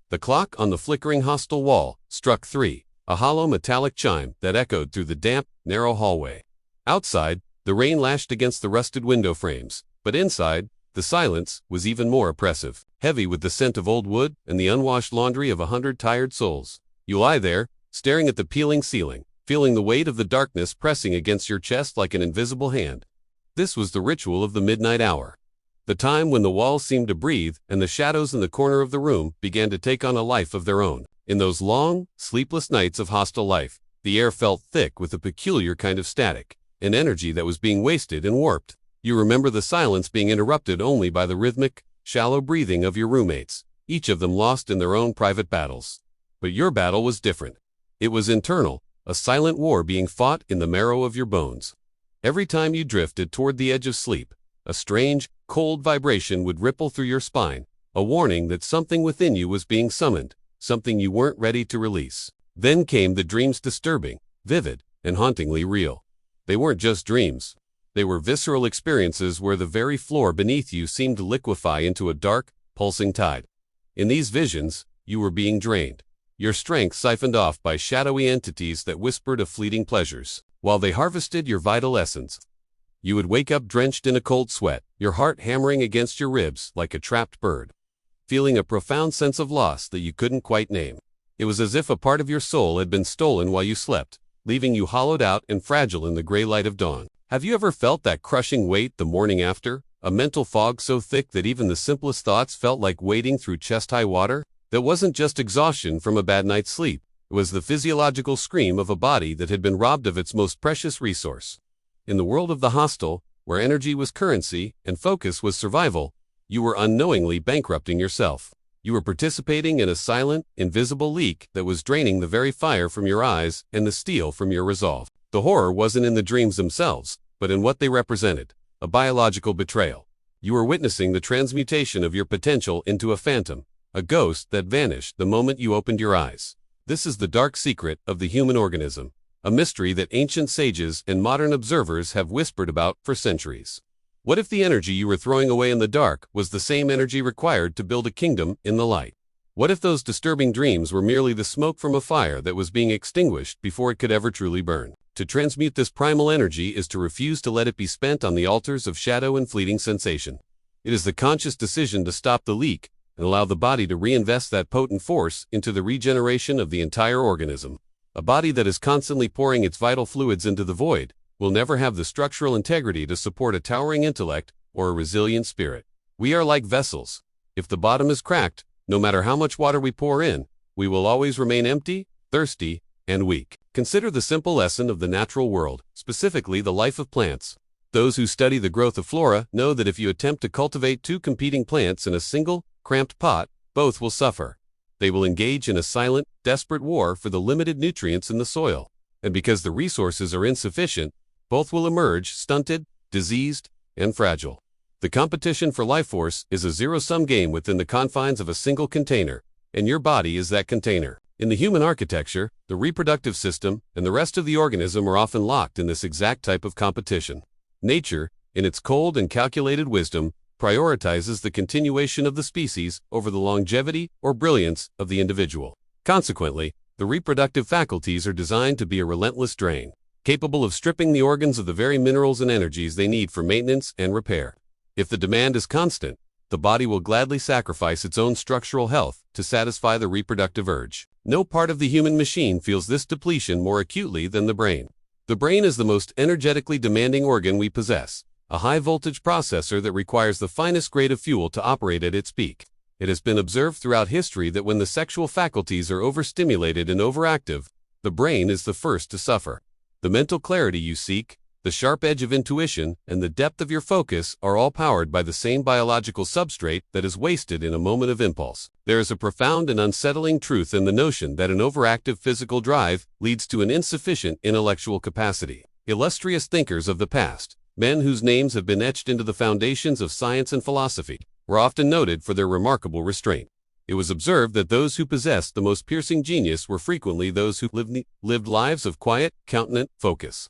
The clock on the flickering hostel wall struck 3, a hollow metallic chime that echoed through the damp, narrow hallway. Outside, the rain lashed against the rusted window frames, but inside, the silence was even more oppressive, heavy with the scent of old wood and the unwashed laundry of 100 tired souls. You lie there, staring at the peeling ceiling, feeling the weight of the darkness pressing against your chest like an invisible hand. This was the ritual of the midnight hour. The time when the walls seemed to breathe and the shadows in the corner of the room began to take on a life of their own. In those long, sleepless nights of hostel life, the air felt thick with a peculiar kind of static, an energy that was being wasted and warped. You remember the silence being interrupted only by the rhythmic, shallow breathing of your roommates, each of them lost in their own private battles. But your battle was different. It was internal, a silent war being fought in the marrow of your bones. Every time you drifted toward the edge of sleep, a strange, cold vibration would ripple through your spine, a warning that something within you was being summoned, something you weren't ready to release. Then came the dreams, disturbing, vivid, and hauntingly real. They weren't just dreams. They were visceral experiences where the very floor beneath you seemed to liquefy into a dark, pulsing tide. In these visions, you were being drained, your strength siphoned off by shadowy entities that whispered of fleeting pleasures, while they harvested your vital essence. You would wake up drenched in a cold sweat, your heart hammering against your ribs like a trapped bird, feeling a profound sense of loss that you couldn't quite name. It was as if a part of your soul had been stolen while you slept, leaving you hollowed out and fragile in the gray light of dawn. Have you ever felt that crushing weight the morning after, a mental fog so thick that even the simplest thoughts felt like wading through chest-high water? That wasn't just exhaustion from a bad night's sleep. It was the physiological scream of a body that had been robbed of its most precious resource. In the world of the hostel, where energy was currency and focus was survival, you were unknowingly bankrupting yourself. You were participating in a silent, invisible leak that was draining the very fire from your eyes and the steel from your resolve. The horror wasn't in the dreams themselves, but in what they represented, a biological betrayal. You were witnessing the transmutation of your potential into a phantom, a ghost that vanished the moment you opened your eyes. This is the dark secret of the human organism, a mystery that ancient sages and modern observers have whispered about for centuries. What if the energy you were throwing away in the dark was the same energy required to build a kingdom in the light? What if those disturbing dreams were merely the smoke from a fire that was being extinguished before it could ever truly burn? To transmute this primal energy is to refuse to let it be spent on the altars of shadow and fleeting sensation. It is the conscious decision to stop the leak and allow the body to reinvest that potent force into the regeneration of the entire organism. A body that is constantly pouring its vital fluids into the void will never have the structural integrity to support a towering intellect or a resilient spirit. We are like vessels. If the bottom is cracked, no matter how much water we pour in, we will always remain empty, thirsty, and weak. Consider the simple lesson of the natural world, specifically the life of plants. Those who study the growth of flora know that if you attempt to cultivate two competing plants in a single, cramped pot, both will suffer. They will engage in a silent, desperate war for the limited nutrients in the soil. And because the resources are insufficient, both will emerge stunted, diseased, and fragile. The competition for life force is a zero-sum game within the confines of a single container, and your body is that container. In the human architecture, the reproductive system and the rest of the organism are often locked in this exact type of competition. Nature, in its cold and calculated wisdom, prioritizes the continuation of the species over the longevity or brilliance of the individual. Consequently, the reproductive faculties are designed to be a relentless drain, capable of stripping the organs of the very minerals and energies they need for maintenance and repair. If the demand is constant, the body will gladly sacrifice its own structural health to satisfy the reproductive urge. No part of the human machine feels this depletion more acutely than the brain. The brain is the most energetically demanding organ we possess, a high-voltage processor that requires the finest grade of fuel to operate at its peak. It has been observed throughout history that when the sexual faculties are overstimulated and overactive, the brain is the first to suffer. The mental clarity you seek, the sharp edge of intuition, and the depth of your focus are all powered by the same biological substrate that is wasted in a moment of impulse. There is a profound and unsettling truth in the notion that an overactive physical drive leads to an insufficient intellectual capacity. Illustrious thinkers of the past, men whose names have been etched into the foundations of science and philosophy, were often noted for their remarkable restraint. It was observed that those who possessed the most piercing genius were frequently those who lived lives of quiet, continent focus.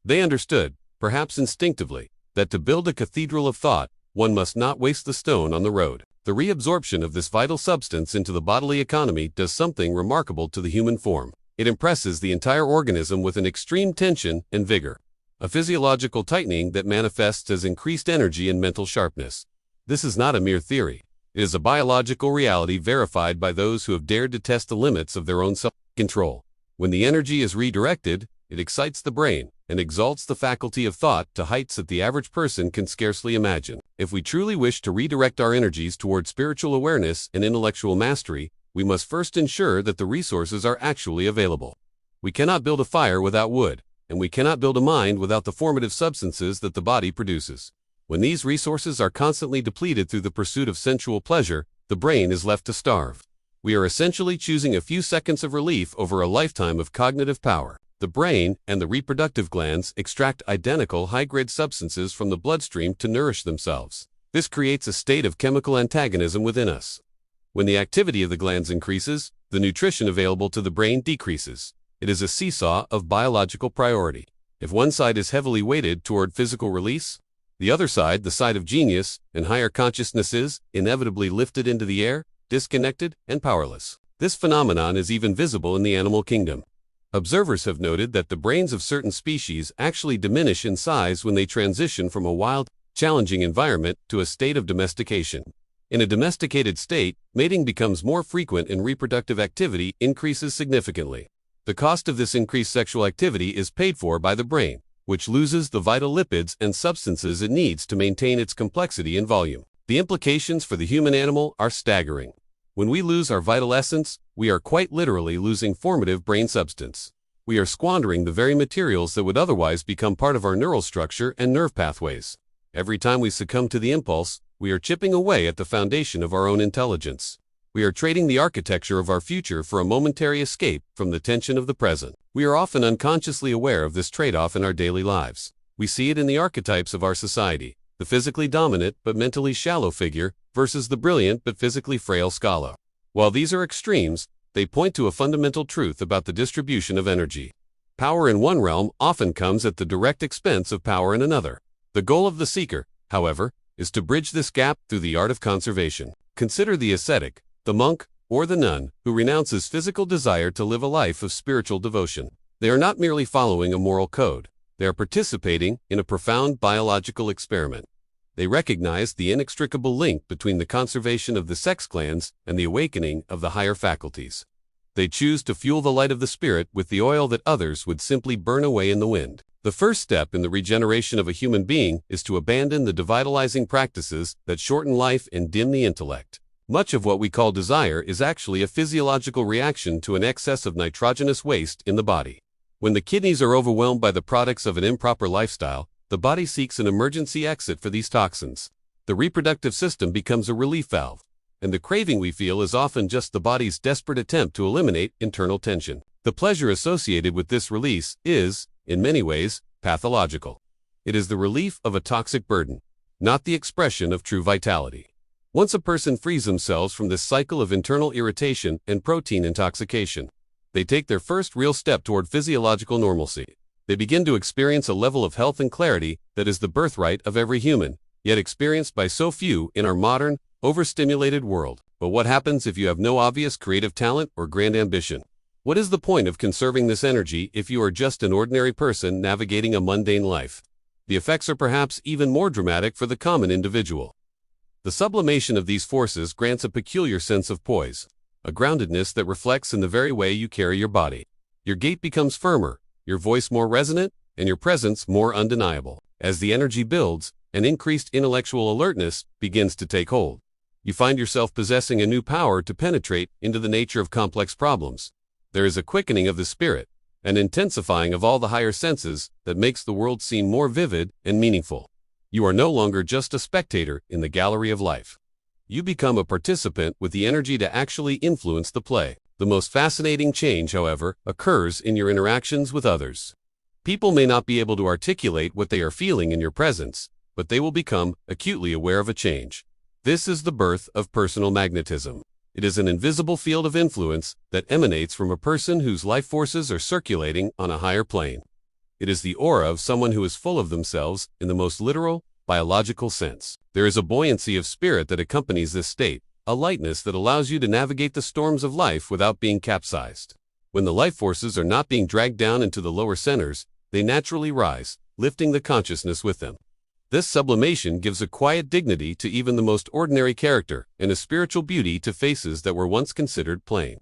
They understood, perhaps instinctively, that to build a cathedral of thought, one must not waste the stone on the road. The reabsorption of this vital substance into the bodily economy does something remarkable to the human form. It impresses the entire organism with an extreme tension and vigor, a physiological tightening that manifests as increased energy and mental sharpness. This is not a mere theory. It is a biological reality verified by those who have dared to test the limits of their own self-control. When the energy is redirected, it excites the brain and exalts the faculty of thought to heights that the average person can scarcely imagine. If we truly wish to redirect our energies toward spiritual awareness and intellectual mastery, we must first ensure that the resources are actually available. We cannot build a fire without wood, and we cannot build a mind without the formative substances that the body produces. When these resources are constantly depleted through the pursuit of sensual pleasure, the brain is left to starve. We are essentially choosing a few seconds of relief over a lifetime of cognitive power. The brain and the reproductive glands extract identical high-grade substances from the bloodstream to nourish themselves. This creates a state of chemical antagonism within us. When the activity of the glands increases, the nutrition available to the brain decreases. It is a seesaw of biological priority. If one side is heavily weighted toward physical release, the other side, the side of genius and higher consciousness, is inevitably lifted into the air, disconnected and powerless. This phenomenon is even visible in the animal kingdom. Observers have noted that the brains of certain species actually diminish in size when they transition from a wild, challenging environment to a state of domestication. In a domesticated state, mating becomes more frequent and reproductive activity increases significantly. The cost of this increased sexual activity is paid for by the brain, which loses the vital lipids and substances it needs to maintain its complexity and volume. The implications for the human animal are staggering. When we lose our vital essence, we are quite literally losing formative brain substance. We are squandering the very materials that would otherwise become part of our neural structure and nerve pathways. Every time we succumb to the impulse, we are chipping away at the foundation of our own intelligence. We are trading the architecture of our future for a momentary escape from the tension of the present. We are often unconsciously aware of this trade-off in our daily lives. We see it in the archetypes of our society, the physically dominant but mentally shallow figure versus the brilliant but physically frail scholar. While these are extremes, they point to a fundamental truth about the distribution of energy. Power in one realm often comes at the direct expense of power in another. The goal of the seeker, however, is to bridge this gap through the art of conservation. Consider the ascetic, the monk, or the nun, who renounces physical desire to live a life of spiritual devotion. They are not merely following a moral code. They are participating in a profound biological experiment. They recognize the inextricable link between the conservation of the sex glands and the awakening of the higher faculties. They choose to fuel the light of the spirit with the oil that others would simply burn away in the wind. The first step in the regeneration of a human being is to abandon the devitalizing practices that shorten life and dim the intellect. Much of what we call desire is actually a physiological reaction to an excess of nitrogenous waste in the body. When the kidneys are overwhelmed by the products of an improper lifestyle, the body seeks an emergency exit for these toxins. The reproductive system becomes a relief valve, and the craving we feel is often just the body's desperate attempt to eliminate internal tension. The pleasure associated with this release is, in many ways, pathological. It is the relief of a toxic burden, not the expression of true vitality. Once a person frees themselves from this cycle of internal irritation and protein intoxication, they take their first real step toward physiological normalcy. They begin to experience a level of health and clarity that is the birthright of every human, yet experienced by so few in our modern, overstimulated world. But what happens if you have no obvious creative talent or grand ambition? What is the point of conserving this energy if you are just an ordinary person navigating a mundane life? The effects are perhaps even more dramatic for the common individual. The sublimation of these forces grants a peculiar sense of poise, a groundedness that reflects in the very way you carry your body. Your gait becomes firmer, your voice more resonant, and your presence more undeniable. As the energy builds, an increased intellectual alertness begins to take hold. You find yourself possessing a new power to penetrate into the nature of complex problems. There is a quickening of the spirit, an intensifying of all the higher senses that makes the world seem more vivid and meaningful. You are no longer just a spectator in the gallery of life. You become a participant with the energy to actually influence the play. The most fascinating change, however, occurs in your interactions with others. People may not be able to articulate what they are feeling in your presence, but they will become acutely aware of a change. This is the birth of personal magnetism. It is an invisible field of influence that emanates from a person whose life forces are circulating on a higher plane. It is the aura of someone who is full of themselves in the most literal, biological sense. There is a buoyancy of spirit that accompanies this state, a lightness that allows you to navigate the storms of life without being capsized. When the life forces are not being dragged down into the lower centers, they naturally rise, lifting the consciousness with them. This sublimation gives a quiet dignity to even the most ordinary character and a spiritual beauty to faces that were once considered plain.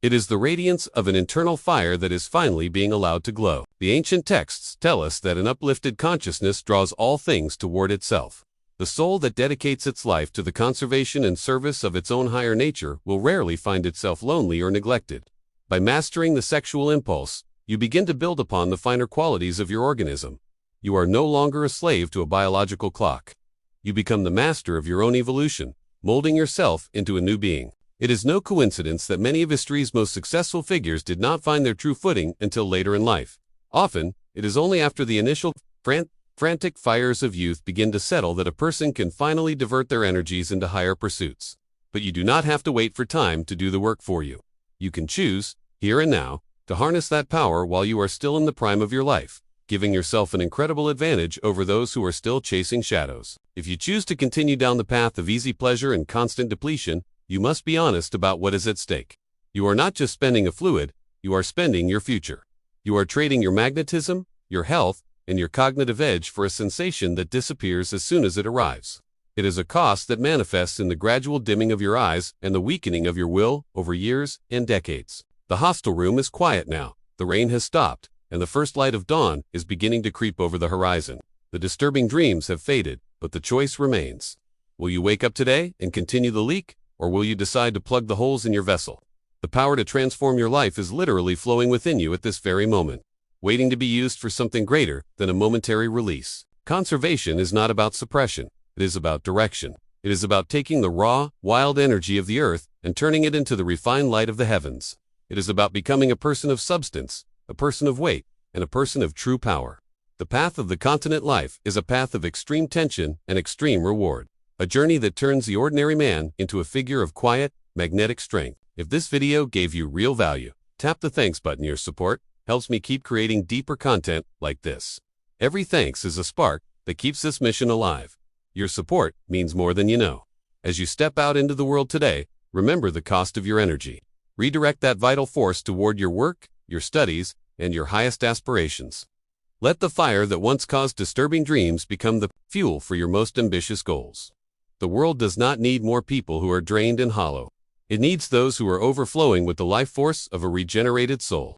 It is the radiance of an internal fire that is finally being allowed to glow. The ancient texts tell us that an uplifted consciousness draws all things toward itself. The soul that dedicates its life to the conservation and service of its own higher nature will rarely find itself lonely or neglected. By mastering the sexual impulse, you begin to build upon the finer qualities of your organism. You are no longer a slave to a biological clock. You become the master of your own evolution, molding yourself into a new being. It is no coincidence that many of history's most successful figures did not find their true footing until later in life. Often, it is only after the initial frantic fires of youth begin to settle that a person can finally divert their energies into higher pursuits. But you do not have to wait for time to do the work for you. You can choose, here and now, to harness that power while you are still in the prime of your life, giving yourself an incredible advantage over those who are still chasing shadows. If you choose to continue down the path of easy pleasure and constant depletion, you must be honest about what is at stake. You are not just spending a fluid, you are spending your future. You are trading your magnetism, your health, and your cognitive edge for a sensation that disappears as soon as it arrives. It is a cost that manifests in the gradual dimming of your eyes and the weakening of your will over years and decades. The hostel room is quiet now, the rain has stopped, and the first light of dawn is beginning to creep over the horizon. The disturbing dreams have faded, but the choice remains. Will you wake up today and continue the leak, or will you decide to plug the holes in your vessel? The power to transform your life is literally flowing within you at this very moment, waiting to be used for something greater than a momentary release. Conservation is not about suppression, it is about direction. It is about taking the raw, wild energy of the earth and turning it into the refined light of the heavens. It is about becoming a person of substance, a person of weight, and a person of true power. The path of the continent life is a path of extreme tension and extreme reward. A journey that turns the ordinary man into a figure of quiet, magnetic strength. If this video gave you real value, tap the thanks button. Your support helps me keep creating deeper content like this. Every thanks is a spark that keeps this mission alive. Your support means more than you know. As you step out into the world today, remember the cost of your energy. Redirect that vital force toward your work, your studies, and your highest aspirations. Let the fire that once caused disturbing dreams become the fuel for your most ambitious goals. The world does not need more people who are drained and hollow. It needs those who are overflowing with the life force of a regenerated soul.